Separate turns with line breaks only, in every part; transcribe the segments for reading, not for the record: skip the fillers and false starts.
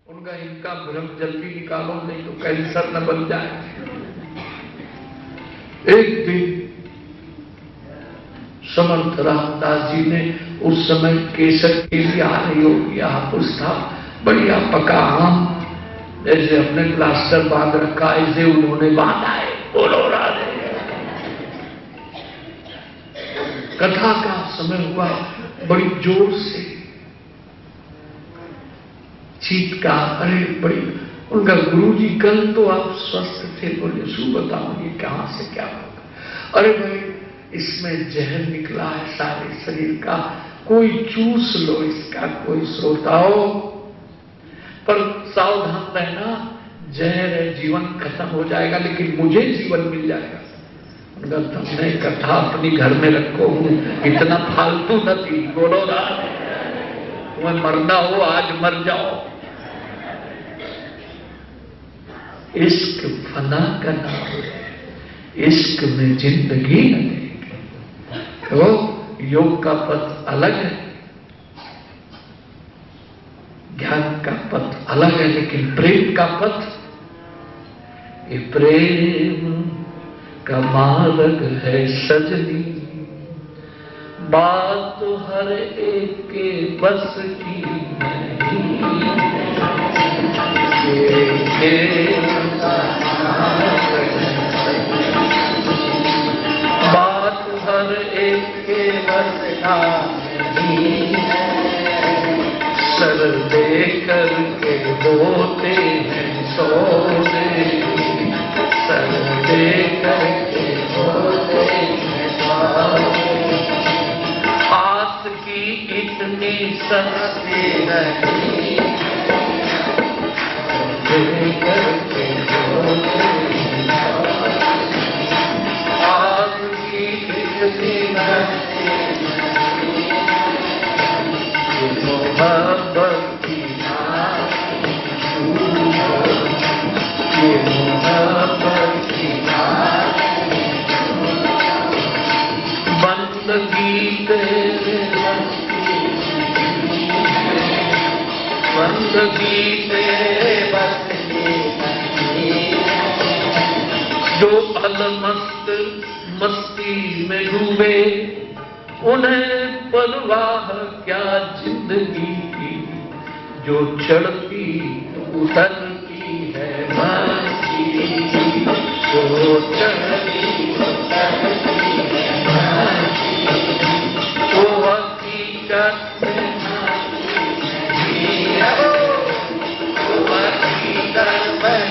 उनका इनका भ्रम जल्दी निकालो, नहीं तो कैंसर न बन जाए। एक दिन समर्थ रामदास जी ने, उस समय केसर के लिए आ रही होगी हापुस था, बढ़िया पका आम, जैसे हमने प्लास्टर बांध रखा ऐसे उन्होंने बांधा है। बोलो राधे। कथा का समय हुआ, बड़ी जोर से चीतका, अरे बड़ी। उनका गुरुजी कल तो आप स्वस्थ थे, बोले शू बताओ ये कहां से क्या होगा। अरे भाई इसमें जहर निकला है सारे शरीर का, कोई चूस लो इसका, कोई श्रोताओ, पर सावधान रहना, जहर है, जीवन खत्म हो जाएगा लेकिन मुझे जीवन मिल जाएगा। उनका तुमने कथा अपनी घर में रखो, इतना फालतू न थी। बोलो ना, तुम्हें मरना हो आज मर जाओ। इश्क फना का नाम है, इश्क में जिंदगी न देगी। तो योग का पथ अलग है, ज्ञान का पथ अलग है, लेकिन प्रेम का पथ, ये प्रेम का मार्ग है सजनी, बात तो हर एक के बस की नहीं। बात हर एक के बस का नहीं, सर दे करके बोते हैं सोने, सर दे करके बोते हैं सोने। आस की इतनी सस्ती नहीं, दे करके बोते हैं सोने। आस की इतनी सस्ती नहीं, मोहब्बत की ये मोहब्बत की बंदगी तेरे, बंदगी तेरे बस की। जो अलमस्त मस्ती में डूबे, उन्हें परवाह क्या जिंदगी की। जो चढ़ती उतरती है मस्ती, जो चढ़ती उतरती है मस्ती, वो हकीकत में नहीं है, वो हकीकत में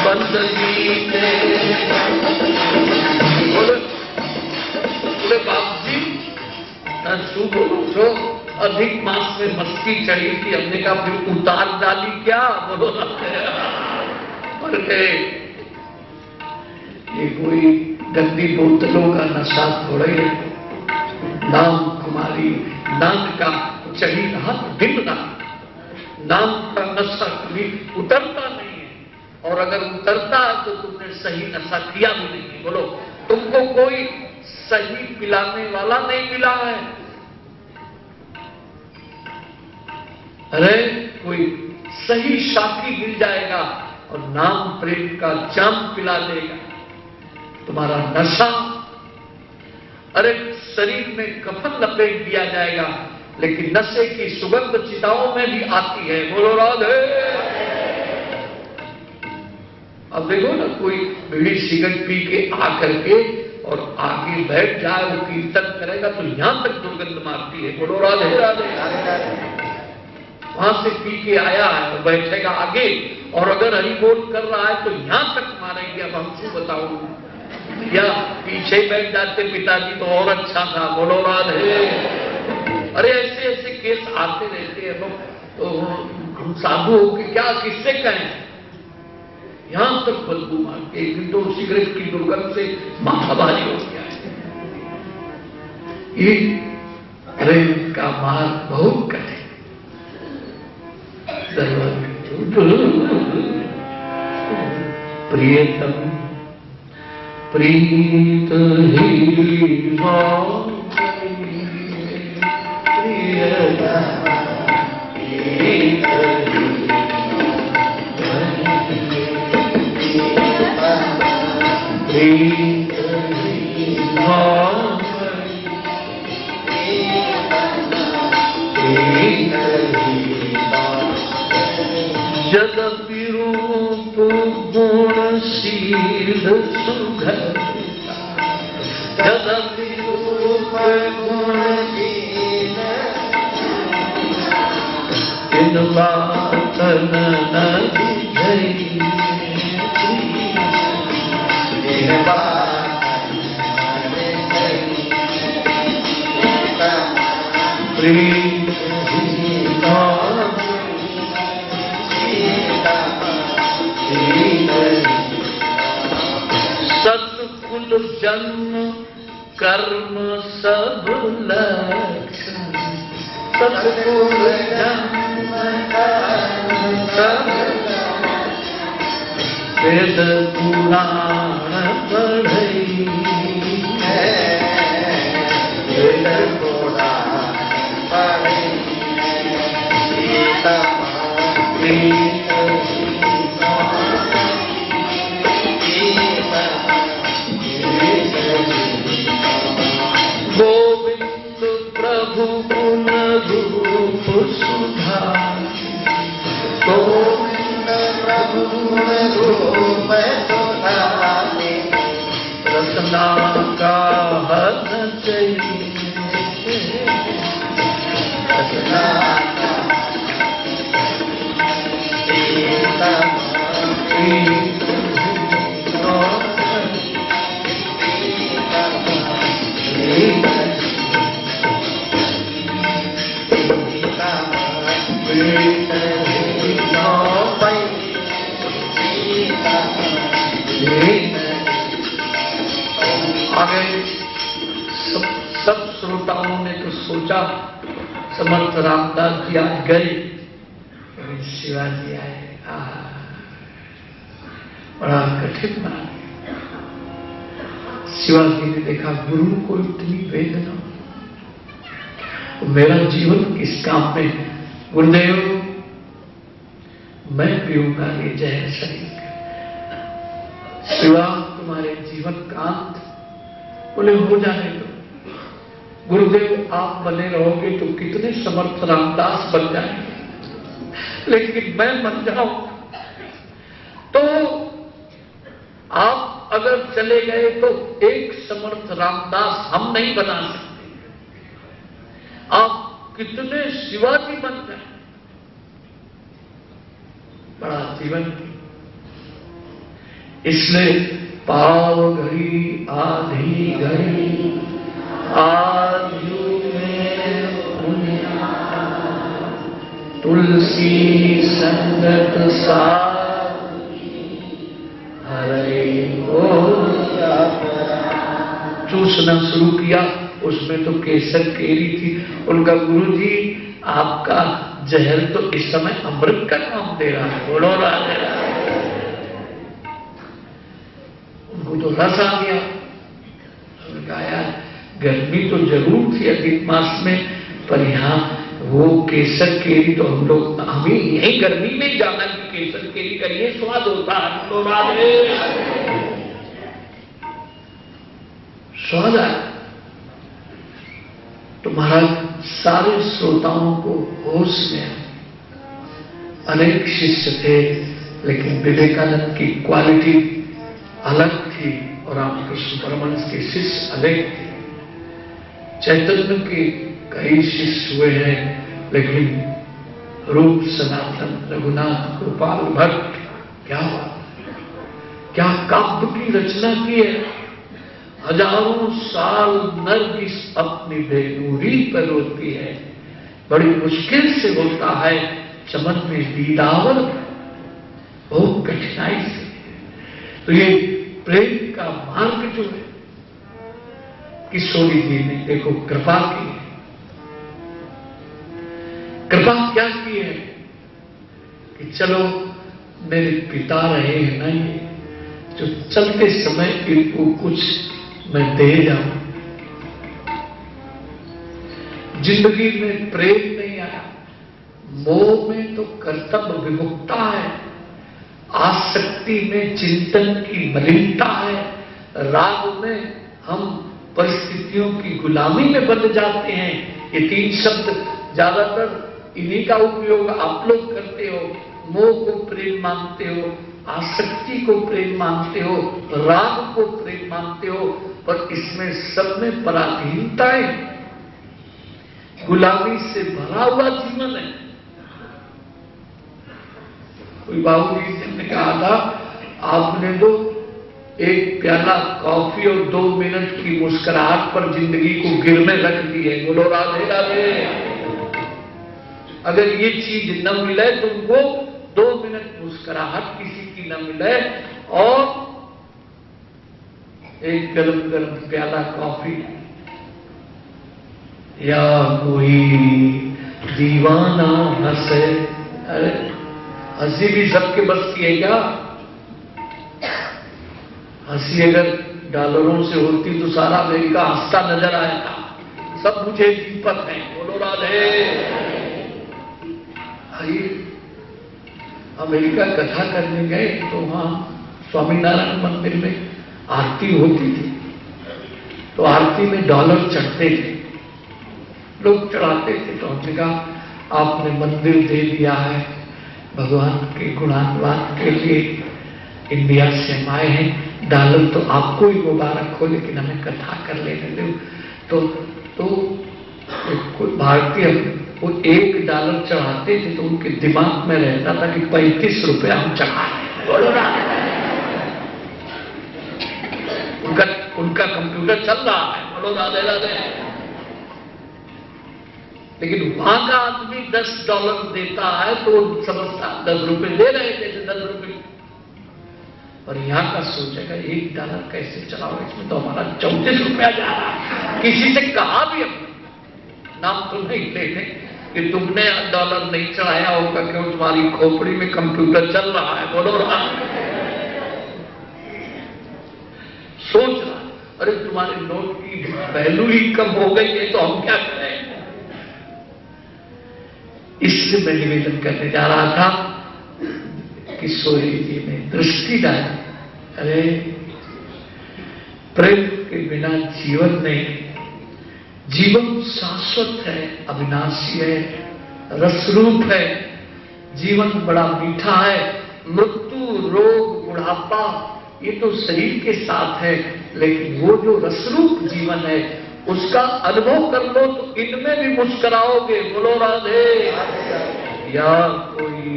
बंदगी बोले बाप जी शू बोलो, जो अधिक मास में मस्ती चढ़ी थी, हमने कहा फिर उतार डाली क्या। बोलो और ये कोई गंदी बोतलों का नशा थोड़ा ही है। नाम कुमारी नाम का चढ़ी रहा दिन रात, नाम का नशा कभी उतरता नहीं है, और अगर उतरता है तो तुमने सही नशा किया भी नहीं। बोलो तुमको कोई सही पिलाने वाला नहीं मिला है। अरे कोई सही साथी मिल जाएगा और नाम प्रेम का जाम पिला देगा, तुम्हारा नशा। अरे शरीर में कफन लपेट दिया जाएगा, लेकिन नशे की सुगंध चिताओं में भी आती है। बोलो राधे। अब देखो ना, कोई बीड़ी सिगरेट पी के आकर के और आगे बैठ जाए, वो कीर्तन करेगा तो यहां तक दुर्गंध मारती है। बोलो राधे राधे। वहां से पी के आया है, बैठेगा आगे, और अगर हरि बोल कर रहा है तो यहां तक मारेंगे। अब हम क्यों बताऊं, या पीछे बैठ जाते पिताजी तो और अच्छा था। बोलो राधे। अरे ऐसे ऐसे केस आते रहते हैं लोग, तो हम साधु होके क्या किससे कहें, यहां तक बदबू मारते। एक दिन तो सिगरेट की दुर्गंध से माथा भारी हो गया है। ये प्रेम का मार्ग बहुत कठिन। प्रियतम प्रीत ही जदपि रूप गुणशील सुघर, जदपि रूप गुणशील इन बातन न बुझई, इन बातन प्रीत सत्कुल जन्म कर्म सब लक्षण, सत्कुल जन्म कर्म सब वेद पुराण पढ़ई, वेद पुराण पढ़ई, गोविंद प्रभु गुण रूप सुधा, गोविंद प्रभु गुण रूप सुधा, रसना का हन चाहिए, रसना का आगे सब श्रोताओं ने तो सोचा समर्थ रामदास जी आज गए, शिवाजी आए, बड़ा कठिन बना। शिवाजी ने देखा गुरु को इतनी वेदना, मेरा जीवन किस काम में, गुरुदेव मैं पीऊंगा ये जहर शरीर, शिवा तुम्हारे जीवन कांत, बोले हो जाने दो गुरुदेव, आप बने रहोगे तो कितने समर्थ रामदास बन जाएंगे, लेकिन मैं मर जाऊं तो आप अगर चले गए तो एक समर्थ रामदास हम नहीं बना सकते, आप कितने शिवाजी बन गए, बड़ा जीवन। इसलिए पाव घड़ी आधी घड़ी आयु में पुण्या, तुलसी संगत सारी हरे को चूसना शुरू किया, उसमें तो केसर केरी थी। उनका गुरुजी आपका जहर तो इस समय अमृत का नाम दे रहा है, बोलो राधे राधे। उनको तो रस आ गया, गाया गर्मी तो जरूर थी अधिक मास में, पर यहाँ वो केसर केरी तो हम लोग हमें यही गर्मी में जाना कि केसर केरी का ये स्वाद होता है, तो राधे स्वाद आया। तो महाराज सारे श्रोताओं को होश में, अनेक शिष्य थे लेकिन विवेकानंद की क्वालिटी अलग थी और रामकृष्ण परमहंस के शिष्य अलग थे। चैतन्य के कई शिष्य हुए हैं, लेकिन रूप सनातन रघुनाथ गोपाल भट्ट क्या काव्य की रचना की है। हजारों साल नरगिस अपनी बेनूरी पर रोती है, बड़ी मुश्किल से होता है चमन में दीदावर, बहुत कठिनाई से। तो ये प्रेम का मार्ग जो है किशोरी जी ने देखो कृपा की है। कृपा क्या की है कि चलो मेरे पिता रहे हैं ना, ये जो चलते समय इनको कुछ मैं दे जाऊं। जिंदगी में प्रेम नहीं आया, मोह में तो कर्तव्य विमुक्ता है, आसक्ति में चिंतन की मलिनता है, राग में हम परिस्थितियों की गुलामी में बंध जाते हैं। ये 3 शब्द ज्यादातर इन्हीं का उपयोग आप लोग करते हो। मोह को प्रेम मानते हो, आसक्ति को प्रेम मानते हो, राग को प्रेम मानते हो, पर इसमें सब में पराधीनताएं, गुलामी से भरा हुआ जीवन है। कोई बाबूजी से हमने कहा था, आपने तो एक प्याला कॉफी और 2 मिनट की मुस्कुराहट पर जिंदगी को गिर में रख दी है। बोलो राधे राधे। अगर ये चीज न मिले तुमको, 2 मिनट मुस्कुराहट किसी की न मिले और एक गरम गरम प्याला कॉफी, या कोई दीवाना हंसे। अरे हंसी भी सबके बस की है क्या? हंसी अगर डॉलरों से होती तो सारा अमेरिका हंसता नजर आएगा। सब मुझे दीपक है। बोलो राधे। आइए, अमेरिका कथा करने गए तो वहां स्वामीनारायण मंदिर में आरती होती थी, तो आरती में डॉलर चढ़ते थे, लोग चढ़ाते थे। तो हमने कहा आपने मंदिर दे दिया है, भगवान के गुणान्वान के लिए इंडिया से हम आए हैं, डॉलर तो आपको ही मुबारक हो, लेकिन हमें कथा कर लेने दो। तो कोई भारतीय वो $1 चढ़ाते थे तो उनके दिमाग में रहता था कि 35 रुपए हम चढ़ा रहे हैं। उनका कंप्यूटर चल रहा है। बोलो राधे राधे। लेकिन वहां का आदमी $10 देता है तो समझता 10 रुपए दे रहे थे, 10 रुपए। और यहां का सोचेगा $1 कैसे चलाओ, इसमें तो हमारा 34 रुपया जा रहा है। किसी से कहा भी हमने, नाम तो नहीं लेते, कि तुमने $1 नहीं चढ़ाया होगा क्यों, तुम्हारी खोपड़ी में कंप्यूटर चल रहा है। बोलो रहा सोच रहा, अरे तुम्हारे नोट की वैल्यू ही कम हो गई है तो हम क्या करें। इसलिए मैं निवेदन करने जा रहा था कि सोहेल जी ने दृष्टि डाली, अरे प्रेम के बिना जीवन नहीं, जीवन शाश्वत है, अविनाशी है, रसरूप है, जीवन बड़ा मीठा है। मृत्यु, रोग, बुढ़ापा ये तो शरीर के साथ है, लेकिन वो जो रसरूप जीवन है उसका अनुभव कर लो तो इनमें भी मुस्कुराओगे। बोलो राधे। या कोई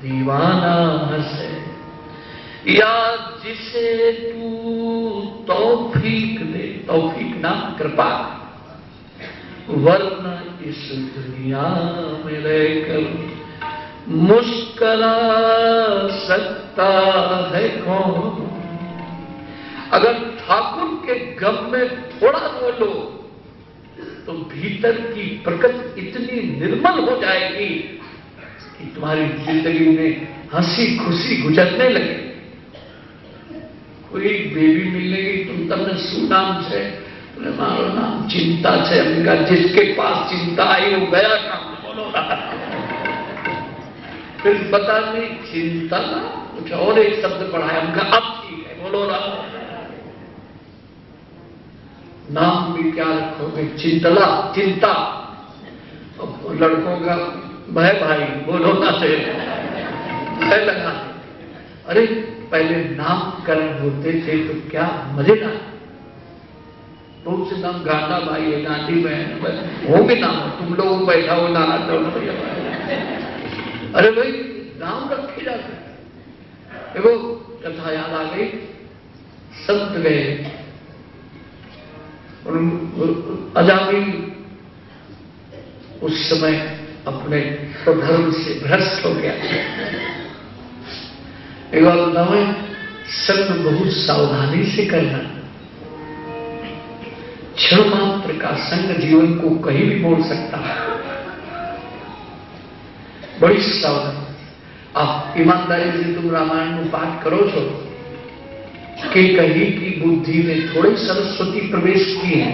दीवाना हंसे, या जिसे तू तौफीक दे, तौफीक नाम कृपा, वरना इस दुनिया में रहकर मुस्कुरा सकता है कौन। अगर ठाकुर के गम में थोड़ा बोलो तो भीतर की प्रकृति इतनी निर्मल हो जाएगी कि तुम्हारी जिंदगी में हंसी खुशी गुजरने लगे। कोई बेबी मिलेगी, तुम तमने सुनाम छे, मारो नाम चिंता छे, हमने कहा जिसके पास चिंता आई वो गया काम। बोलो फिर पता नहीं चिंता ना कुछ और एक शब्द पढ़ाया, हमका अब ठीक है। बोलो रहा नाम भी क्या रखोगे, चिंतला, चिंता। तो लड़कों का भय भाई, बोलो ना से भय लगा। अरे पहले नामकरण होते थे तो क्या मजेदार, तुम से नाम गांधा भाई है, गांधी बहन हो भी नाम, तुम लोग बैठा हो नारा तो भैया। अरे भाई नाम रखे जाते। देखो कथा याद आ गई, संत गए और अजामिल उस समय अपने स्वधर्म से भ्रष्ट हो गया। एक बात बताओ, संग बहुत सावधानी से करना, क्षण मात्र का संग जीवन को कहीं भी मोड़ सकता है। बड़ी सावधानी। आप ईमानदारी से तुम रामायण में पाठ करो छो कि कहीं की बुद्धि में थोड़ी सरस्वती प्रवेश की है,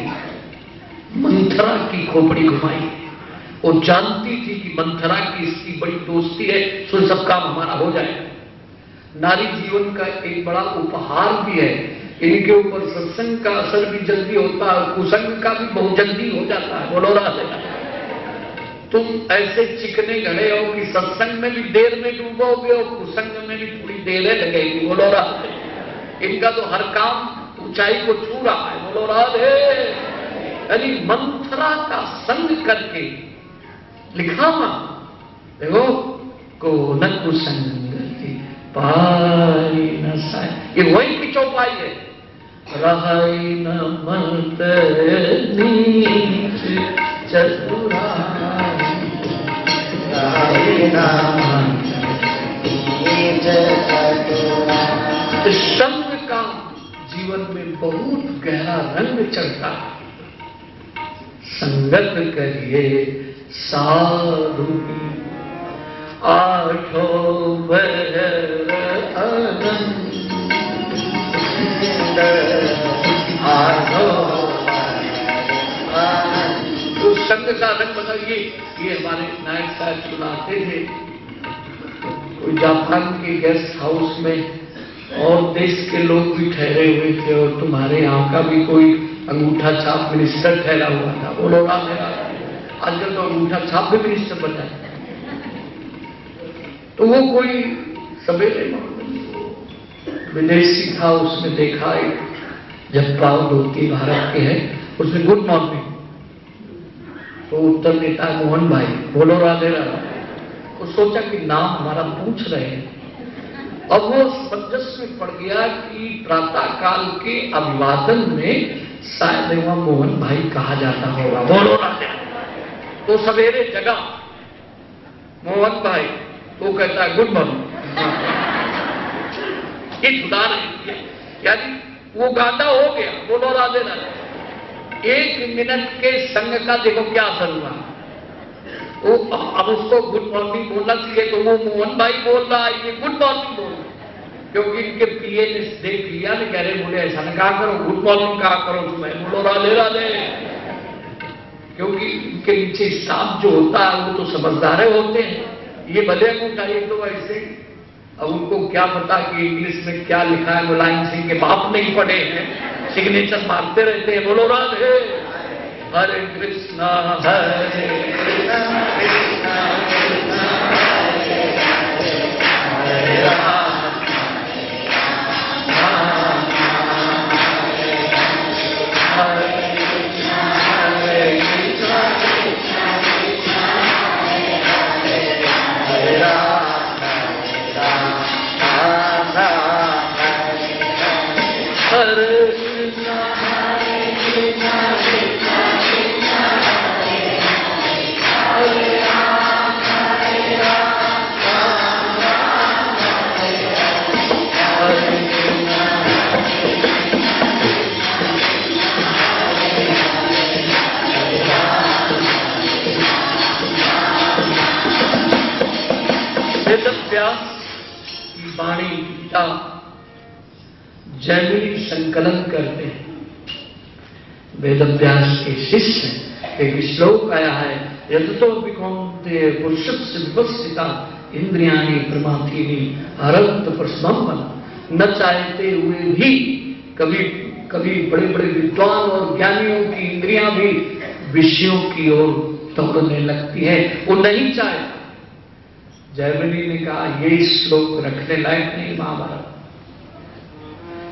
मंथरा की खोपड़ी घुमाई। वो जानती थी कि मंथरा की इसकी बड़ी दोस्ती है, तो सब काम हमारा हो जाएगा। नारी जीवन का एक बड़ा उपहार भी है, इनके ऊपर सत्संग का असर भी जल्दी होता है, कुसंग का भी बहुत जल्दी हो जाता है। बोलो राधे। तुम ऐसे चिकने गड़े हो कि सत्संग में भी देर में डूबोगे और कुसंग में भी थोड़ी देर लगेगी। बोलो राधे। इनका तो हर काम ऊंचाई को छू रहा है। बोलो राधे। यानी मंथरा का संग करके लिखा हुआ देखो, को न कुसंग पाई न साय, ये वही की चौपाई है। रहाई न मत नीच चतुराई, रहाई न नीच चतुराई। संग का जीवन में बहुत गहरा रंग चढ़ता है। संगत करिए साधु की आठो भर आनंद, आठो आनंद। तो संग का रंग बताइए। ये हमारे नायक साहब सुनाते थे, कोई जापान के गेस्ट हाउस में और देश के लोग भी ठहरे हुए थे और तुम्हारे यहाँ का भी कोई अंगूठा छाप मिनिस्टर ठहरा हुआ था। बोलो राधे राधे। आजकल तो अंगूठा छाप भी मिनिस्टर बन जाए। तो वो कोई सवेरे विदेशी था, उसने देखा एक जप्पा धोती भारत के है, उसने गुड मॉर्निंग, तो उत्तर देता है मोहन भाई। बोलो राधे राधे। वो सोचा कि नाम हमारा पूछ रहे हैं। अब वो समंजस में पड़ गया कि प्रातः काल के अभिवादन में शायद वहां मोहन भाई कहा जाता होगा। बोलो राधे। तो सवेरे जगा मोहन भाई, वो कहता है गुड मॉर्निंग। ये सुधार है, यानी वो गांडा हो गया। बोलो राधे राधे। 1 मिनट के संग का देखो क्या असर हुआ। वो अब उसको गुड मॉर्निंग बोलना चाहिए, तो वो मोहन भाई बोल रहा है, ये गुड मॉर्निंग बोल रहा है, क्योंकि इनके पीए ने देख लिया ना, कह रहे बोले ऐसा न कहा करो, गुड मॉर्निंग कहा करो तुम्हें। बोलो राधे राधे। क्योंकि इनके नीचे स्टाफ जो होता है वो तो समझदार होते हैं, ये भले अंगूठा ये तो ऐसे। अब उनको क्या पता कि इंग्लिश में क्या लिखा है, मुलायम सिंह के बाप नहीं पढ़े हैं, सिग्नेचर मारते रहते हैं। बोलो राधे। हरे कृष्णा हरे कृष्णा कृष्णा कृष्णा हरे राम। वाणी गीता जैमिनी संकलन करते हैं। वेदव्यास के शिष्य एक श्लोक आया है, यतो विकौन्ते पुरुषस्य विपस्सिता इंद्रियाणि प्रमाथीनि हरन्त प्रस्मम। न चाहते हुए भी कभी कभी बड़े बड़े विद्वान और ज्ञानियों की इंद्रियां भी विषयों की ओर दौड़ने लगती है, वो नहीं चाहे। जैमिनी ने कहा ये श्लोक रखने लायक नहीं।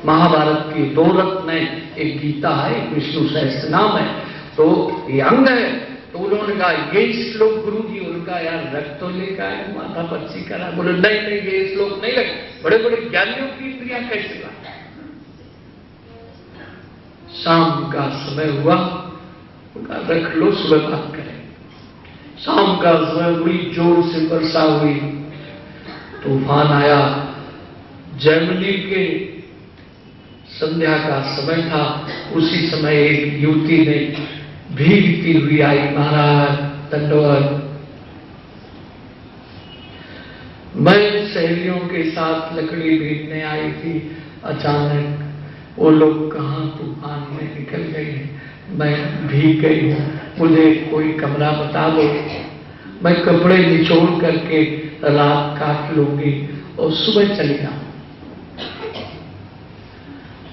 महाभारत की 2 रत्न, एक गीता है, एक विष्णु सहस्त्रनाम है, तो ये अंग है। तो उन्होंने कहा ये श्लोक गुरु जी, उनका यार रख तो लेकर आए, माथा पच्ची करा। बोले नहीं नहीं ये श्लोक नहीं रखे, बड़े बड़े ज्ञानियों की इंद्रियां कैसे लाए। शाम का समय हुआ, उनका रख लो, सुबह बात करें। शाम का समय बड़ी जोर से वर्षा हुई, तूफान आया। जर्मनी के संध्या का समय था, उसी समय एक युवती ने भीगती हुई आई, महाराज दंडवत। मैं सहेलियों के साथ लकड़ी बीटने आई थी, अचानक वो लोग कहाँ तूफान में निकल गए हैं, मैं भीग गई हूँ, मुझे कोई कमरा बता दो, मैं कपड़े निचोड़ करके रात काट लूंगी और सुबह चली जाऊं।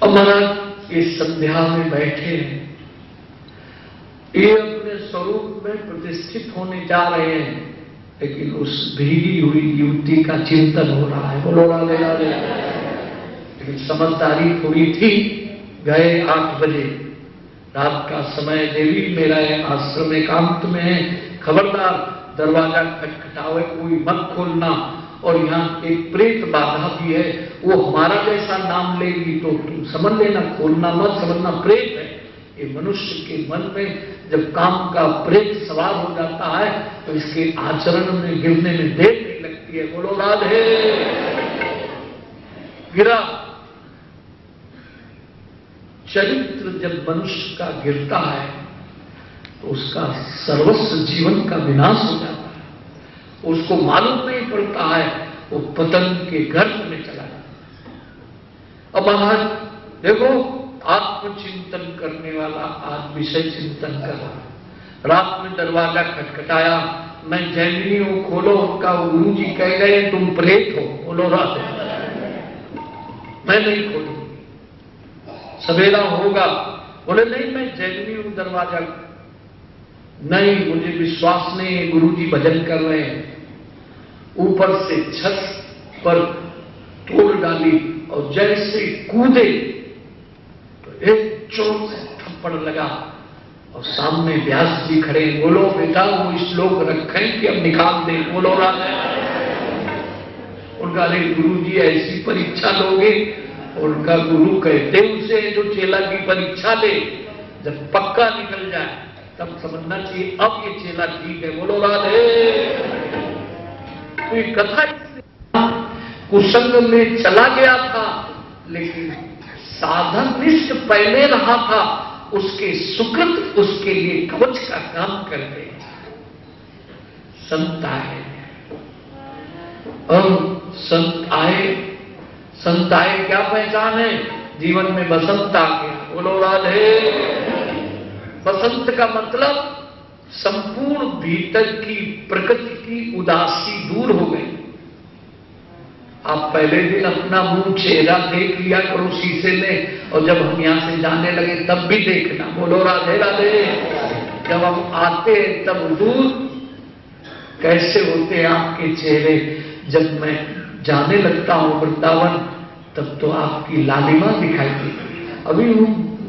और महाराज ये संध्या में बैठे हैं, ये अपने स्वरूप में प्रतिष्ठित होने जा रहे हैं, लेकिन उस भीगी हुई युवती का चिंतन हो रहा है। बोलो राधे राधे। लेकिन समझदारी थोड़ी थी। गए 8 बजे, रात का समय, देवी मेरा आश्रम एकांत में है, खबरदार दरवाजा खटखटावे कोई मत खोलना, और यहाँ एक प्रेत बाधा भी है, वो हमारा जैसा नाम लेगी तो तुम समझ लेना, खोलना मत, समझना प्रेत है। ये मनुष्य के मन में जब काम का प्रेत सवार हो जाता है तो इसके आचरण में गिरने में देर नहीं लगती है। बोलो राधे। गिरा। चरित्र जब मनुष्य का गिरता है तो उसका सर्वस्व जीवन का विनाश हो जाता है, उसको मालूम नहीं पड़ता है, वो पतन के गर्भ में चला जाता है। अब महाराज देखो, आत्मचिंतन करने वाला आज विषय चिंतन कर रहा है। रात में दरवाजा खटखटाया, मैं जैमिनी हूं, खोलो। उनका गुरु जी कह गए तुम प्रेत हो। बोलो राधे। मैं नहीं खोलूंगी, सवेरा होगा। बोले नहीं, मैं जैमिनी हूं, दरवाजा नहीं, मुझे विश्वास नहीं है, गुरु जी भजन कर रहे हैं। ऊपर से छत पर तोड़ डाली और जैसे कूदे तो एक जोर से थप्पड़ लगा और सामने व्यास जी खड़े। बोलो बेटा, वो श्लोक रखें कि अब निकाल दे। बोलो राधे। उनका गुरु जी ऐसी परीक्षा लोगे? उनका गुरु कहते उसे जो चेला की परीक्षा ले, जब पक्का निकल जाए तब समझना चाहिए अब ये चेला ठीक है। बोलो राधे। कोई कथा कुसंग में चला गया था, लेकिन साधन निष्ठ पहले रहा था, उसके सुकृत उसके लिए कवच का काम करते। संत आए और संत आए क्या पहचान है? जीवन में बसंत आ गया। बोलो राधे। बसंत का मतलब संपूर्ण भीतर की प्रकृति की उदासी दूर हो गई। आप पहले दिन अपना मुंह चेहरा देख लिया करो शीशे में, और जब हम यहां से जाने लगे तब भी देखना। बोलो राधे राधे। जब हम आते तब दूर कैसे होते हैं आपके चेहरे, जब मैं जाने लगता हूं वृंदावन तब तो आपकी लालिमा दिखाई देती। अभी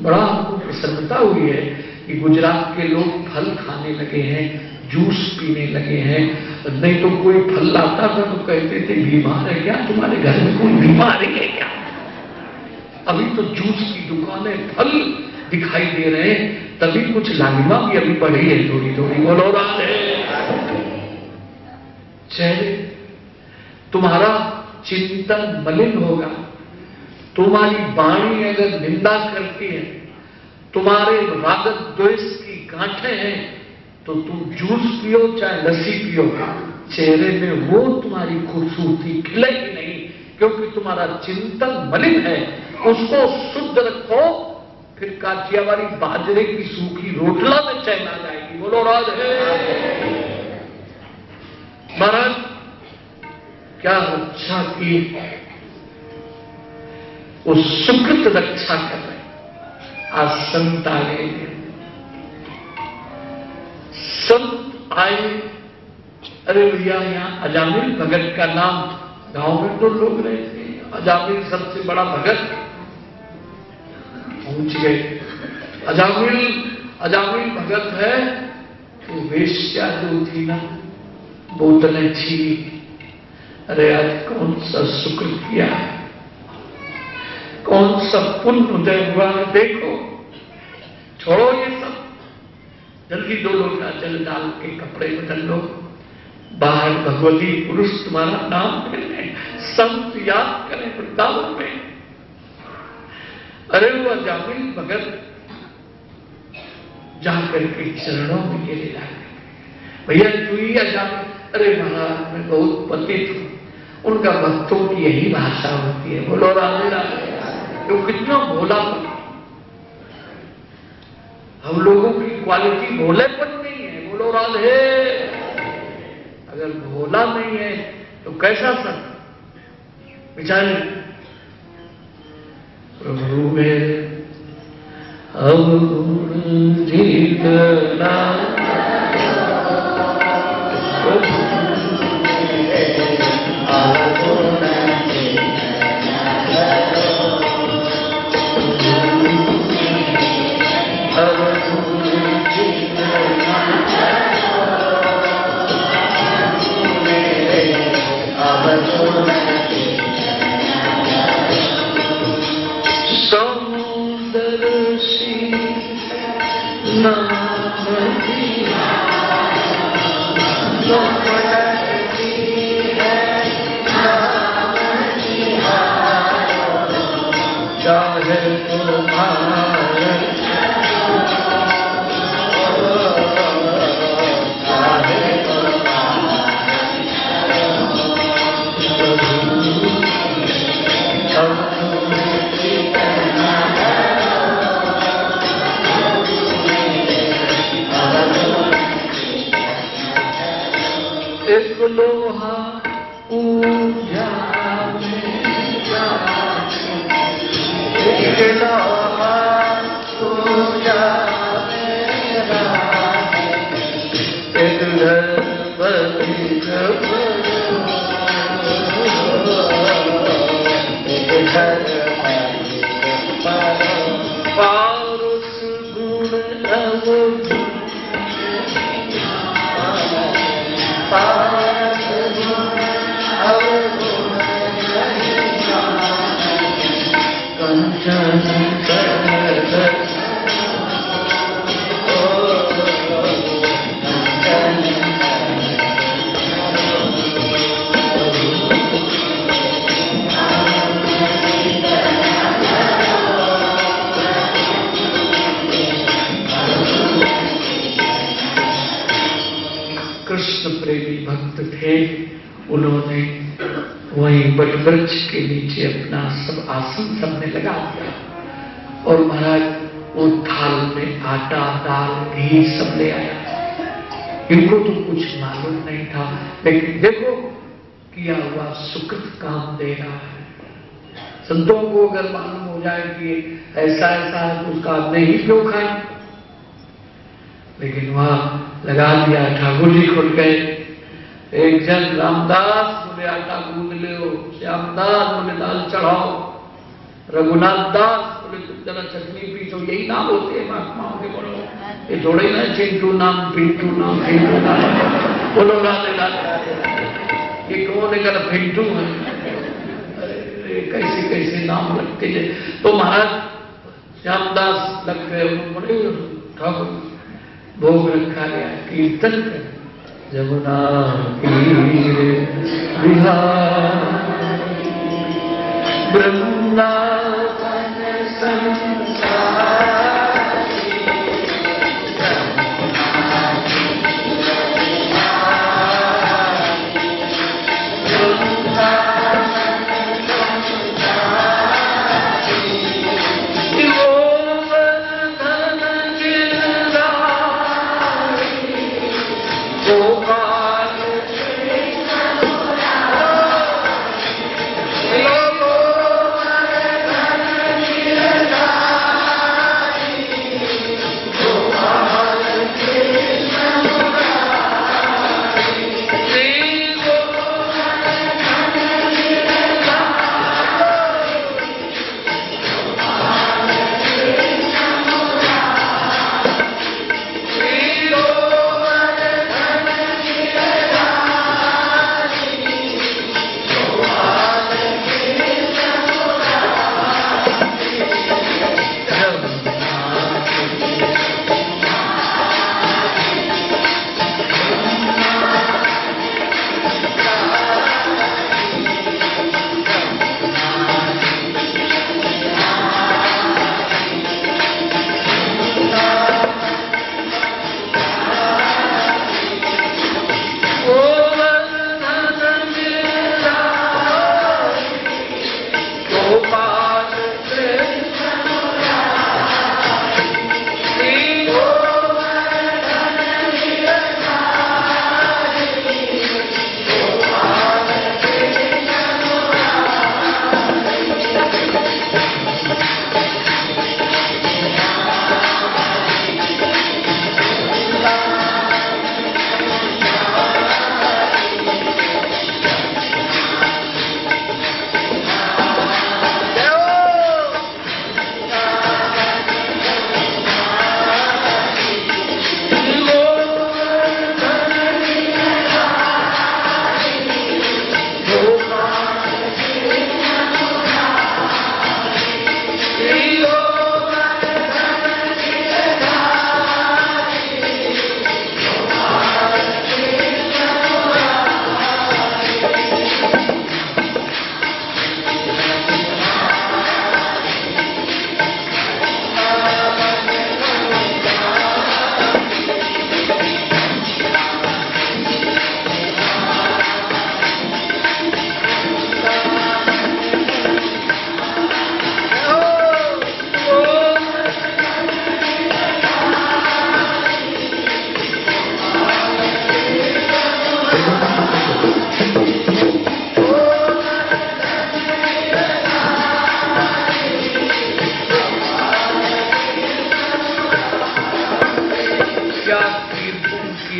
बड़ा हमको प्रसन्नता हुई है कि गुजरात के लोग फल खाने लगे हैं, जूस पीने लगे हैं। नहीं तो कोई फल लाता था तो कहते थे बीमार है क्या, तुम्हारे घर में कोई बीमार है क्या? अभी तो जूस की दुकानें, फल दिखाई दे रहे हैं, तभी कुछ लालिमा भी अभी बढ़ी है थोड़ी थोड़ी। बोलो राधे। चेहरे तुम्हारा चिंतन मलिन होगा, तुम्हारी वाणी अगर निंदा करती है, तुम्हारे राग द्वेष की गांठें हैं, तो तुम जूस पियो चाहे लस्सी पियो, चेहरे में वो तुम्हारी खूबसूरती खिलेगी नहीं, क्योंकि तुम्हारा चिंतन मलिन है। उसको शुद्ध रखो, फिर काठियावाड़ी बाजरे की सूखी रोटला में चैन आ जाएगी। बोलो राधे। महाराज क्या रक्षा की, वो सुकृत रक्षा कर रहे। आज संत आ गए, संत आए। अरे भैया, यहाँ अजामिल भगत का नाम, गांव में तो लोग रहते हैं, अजामिल सबसे बड़ा भगत। पहुंच गए। अजामिल भगत है तो वेश्या जो थी ना, बोतलें छीनी। अरे आज कौन सा शुक्र किया है, कौन सा पुण्य उदय हुआ है, देखो। छोड़ो ये सब, जल्दी 2 लोटा जल डाल के कपड़े बदल लो, बाहर भगवती पुरुष तुम्हारा नाम करें, संत याद करें वृंदावन में। अरे वो अजामिल भगत जाकर के चरणों में गिरे जाए। भैया तू ही अजामिल? अरे महाराज मैं बहुत पतित हूं। उनका भक्तों की यही भाषा होती है। बोलो राधे राधे। वो कितना भोला था। हम लोगों की क्वालिटी भोलेपन नहीं है, बोलो राधे। अगर भोला नहीं है तो कैसा संत बेचारे प्रभु में अब गुण जीतना लोहा पूजा पारुष गुण कृष्ण प्रेमी भक्त थे। उन्होंने वहीं बट वृक्ष के नीचे अपना सब आसन सबने लगा दिया और महाराज वो थाल में आटा दाल घी सब ले आया। इनको तो कुछ मालूम नहीं था, लेकिन देखो किया हुआ सुकृत काम दे रहा है। संतों को अगर मालूम हो जाए कि ऐसा ऐसा है तो उसका नहीं क्यों खाए, लेकिन वहां लगा दिया। ठाकुर जी खुल गए। एक जन रामदास बोले आटा गूंद ले, श्यामदास बोले दाल चढ़ाओ, रघुनाथ दास बोले तुम जरा चटनी पीछो। यही नाम होते हैं महात्माओं के। बोलो ये थोड़े ना चिंटू नाम पिंटू नाम पिंटू नाम। बोलो राधे राधे। ये कौन है? पिंटू है। कैसे कैसे नाम लगते हैं। तो महाराज श्यामदास लग गए। बोले ठाकुर भोग रखा गया, कीर्तन कर जमुना तीर विहार वृंदावन संसार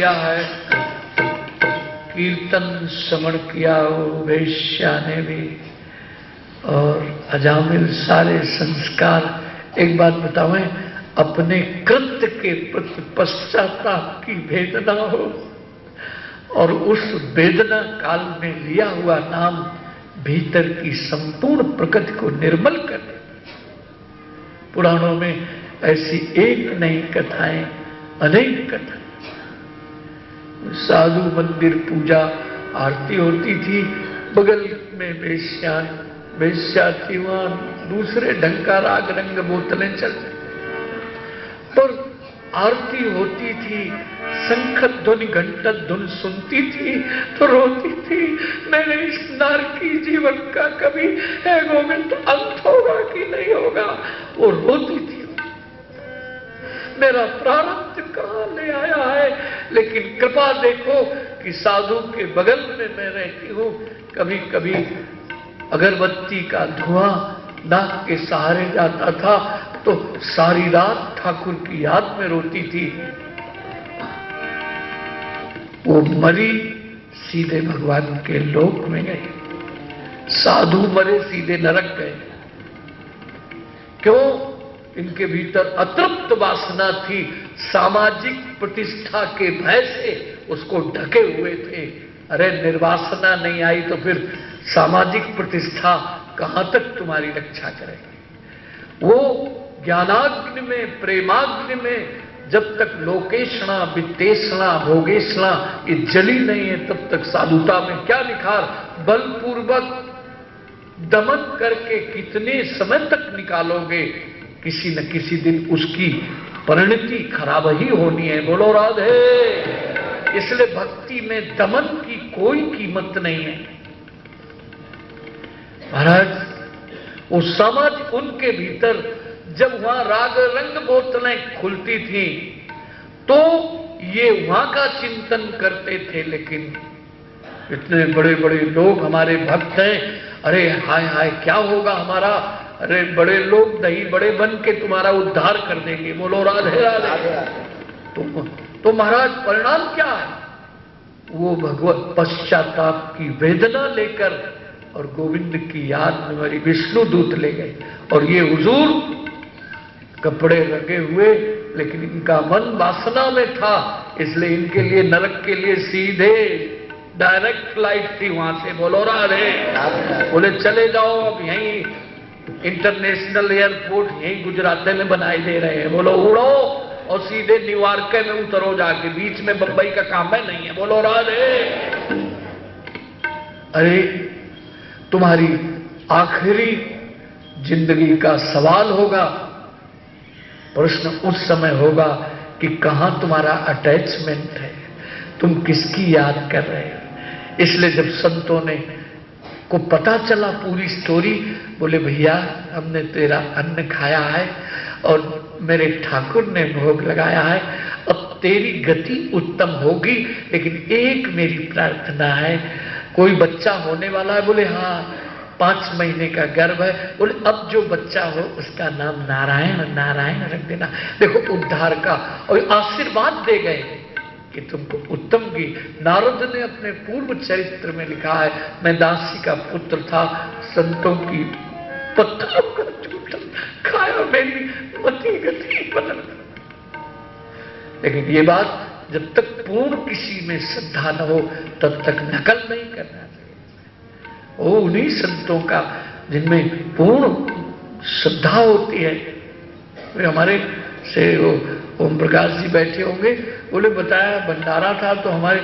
किया है, कीर्तन श्रवण किया वो वेश्या ने भी, और अजामिल सारे संस्कार। एक बात बतावें, अपने कृत्य के प्रति पश्चाताप की वेदना हो और उस वेदना काल में लिया हुआ नाम भीतर की संपूर्ण प्रकृति को निर्मल कर दे। पुराणों में ऐसी एक नहीं कथाएं, अनेक कथाएं। साधु मंदिर पूजा आरती होती थी, बगल में वेश्या थी, वहां दूसरे ढंग का राग रंग बोतलें चलती, पर आरती होती थी, शंख ध्वनि घंटा धुन सुनती थी तो रोती थी, मेरे इस नारकी जीवन का कभी है गोविंद अंत होगा कि नहीं होगा। वो रोती थी, मेरा प्रारब्ध कहां ले आया है। लेकिन कृपा देखो कि साधु के बगल में मैं रहती हूं, कभी कभी अगरबत्ती का धुआं नाक के सहारे जाता था तो सारी रात ठाकुर की याद में रोती थी। वो मरी सीधे भगवान के लोक में गए, साधु मरे सीधे नरक गए। क्यों? इनके भीतर अतृप्त वासना थी, सामाजिक प्रतिष्ठा के भय से उसको ढके हुए थे। अरे निर्वासना नहीं आई तो फिर सामाजिक प्रतिष्ठा कहां तक तुम्हारी रक्षा करेगी। वो ज्ञानाग्नि में, प्रेमाग्नि में जब तक लोकेशणा, वित्तेषणा, भोगेशणा ये जली नहीं है, तब तक साधुता में क्या निखार। बलपूर्वक दमन करके कितने समय तक निकालोगे, किसी न किसी दिन उसकी परिणति खराब ही होनी है। बोलो राधे। इसलिए भक्ति में दमन की कोई कीमत नहीं है। महाराज वो समाज उनके भीतर जब वहां राग रंग बोतलें खुलती थी तो ये वहां का चिंतन करते थे। लेकिन इतने बड़े बड़े लोग हमारे भक्त हैं, अरे हाय हाय क्या होगा हमारा, अरे बड़े लोग दही बड़े बन के तुम्हारा उद्धार कर देंगे। बोलो राधे राधे। तो महाराज परिणाम क्या है? वो भगवत पश्चाताप की वेदना लेकर और गोविंद की याद में मेरी विष्णु दूत ले गए। और ये हुजूर कपड़े रखे हुए, लेकिन इनका मन वासना में था, इसलिए इनके लिए नरक के लिए सीधे डायरेक्ट फ्लाइट थी वहां से। बोलो राधे। बोले चले जाओ, अब यहीं इंटरनेशनल एयरपोर्ट यहीं गुजरात में बनाए दे रहे हैं। बोलो उड़ो और सीधे न्यूयॉर्क में उतरो जाके, बीच में बंबई का काम है नहीं है। बोलो राधे। अरे तुम्हारी आखिरी जिंदगी का सवाल होगा, प्रश्न उस समय होगा कि कहां तुम्हारा अटैचमेंट है, तुम किसकी याद कर रहे हो। इसलिए जब संतों ने को पता चला पूरी स्टोरी, बोले भैया हमने तेरा अन्न खाया है और मेरे ठाकुर ने भोग लगाया है, अब तेरी गति उत्तम होगी, लेकिन एक मेरी प्रार्थना है, कोई बच्चा होने वाला है। बोले हाँ 5 महीने का गर्भ है। बोले अब जो बच्चा हो उसका नाम नारायण नारायण रख देना। देखो उद्धार का, और आशीर्वाद दे गए कि तुमको उत्तम की। नारद ने अपने पूर्व चरित्र में लिखा है, मैं दासी का पुत्र था, संतों की पत्थरों का झूठा खाया, मेरी मति गति बदल। लेकिन ये बात जब तक पूर्ण किसी में श्रद्धा न हो तब तक नकल नहीं करना चाहिए। वो उन्हीं संतों का जिनमें पूर्ण श्रद्धा होती है। वे हमारे से ओम प्रकाश जी बैठे होंगे, बोले बताया भंडारा था तो हमारे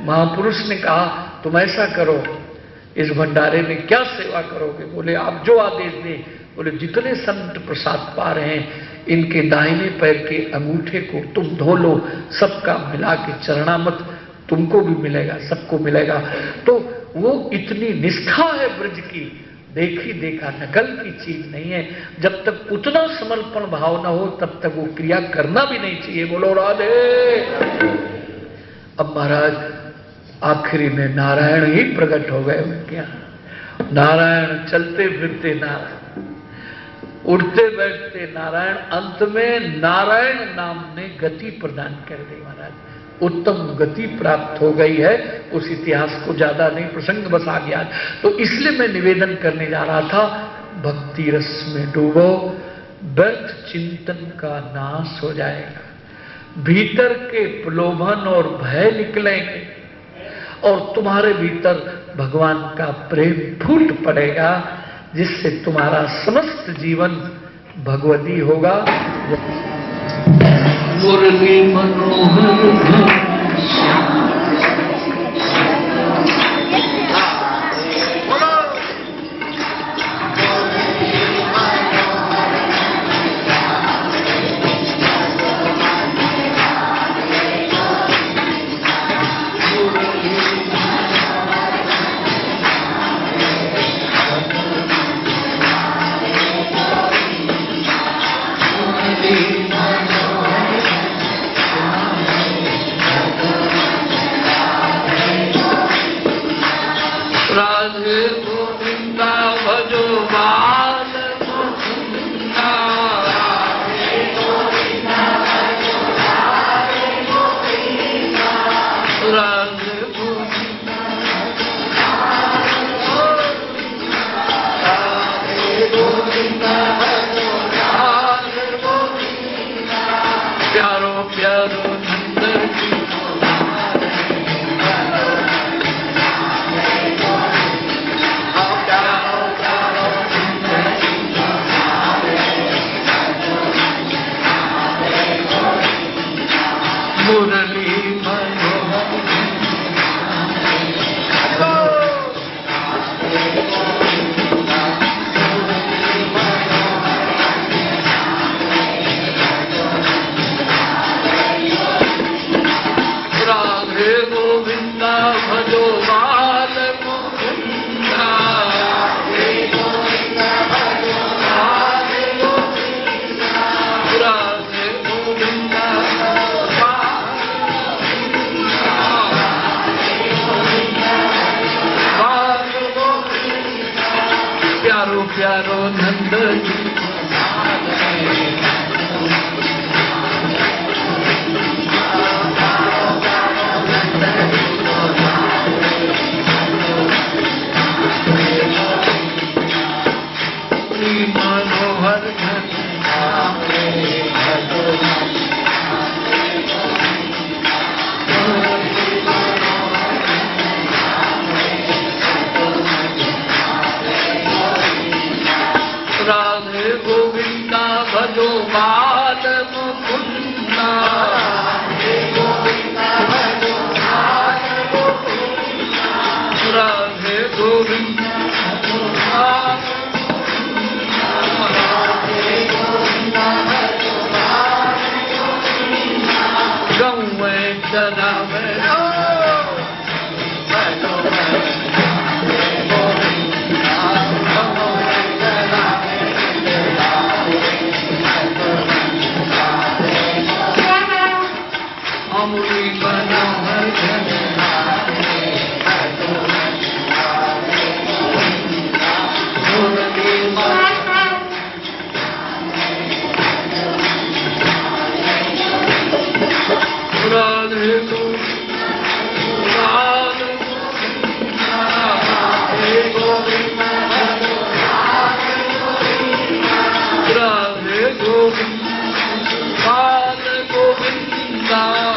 महापुरुष ने कहा तुम ऐसा करो, इस भंडारे में क्या सेवा करोगे। बोले आप जो आदेश दें। बोले जितने संत प्रसाद पा रहे हैं इनके दाहिने पैर के अंगूठे को तुम धो लो, सबका मिला के चरणामत, तुमको भी मिलेगा सबको मिलेगा। तो वो इतनी निष्ठा है ब्रज की, देखी देखा नकल की चीज नहीं है। जब तक उतना समर्पण भाव न हो तब तक वो क्रिया करना भी नहीं चाहिए। बोलो राधे। अब महाराज आखिरी में नारायण ही प्रकट हो गए उनके यहाँ। नारायण, चलते फिरते नारायण, उठते बैठते नारायण, अंत में नारायण नाम ने गति प्रदान कर दी महाराज। उत्तम गति प्राप्त हो गई है। उस इतिहास को ज्यादा नहीं, प्रसंग बस आ गया। तो इसलिए मैं निवेदन करने जा रहा था, भक्ति रस में डूबो, व्यर्थ चिंतन का नाश हो जाएगा, भीतर के प्रलोभन और भय निकलेंगे और तुम्हारे भीतर भगवान का प्रेम फूट पड़ेगा, जिससे तुम्हारा समस्त जीवन भगवती होगा। मुरली मनोहर प्यारो नंद मनोहर राधे गोविंदा भजो बाल मुकुंदा, राधे गोविंदा भजो बाल मुकुंदा, राधे गोविंदा भजो बाल मुकुंदा, राधे गोविंदा भजो बाल मुकुंदा, गौवे चना में Govinda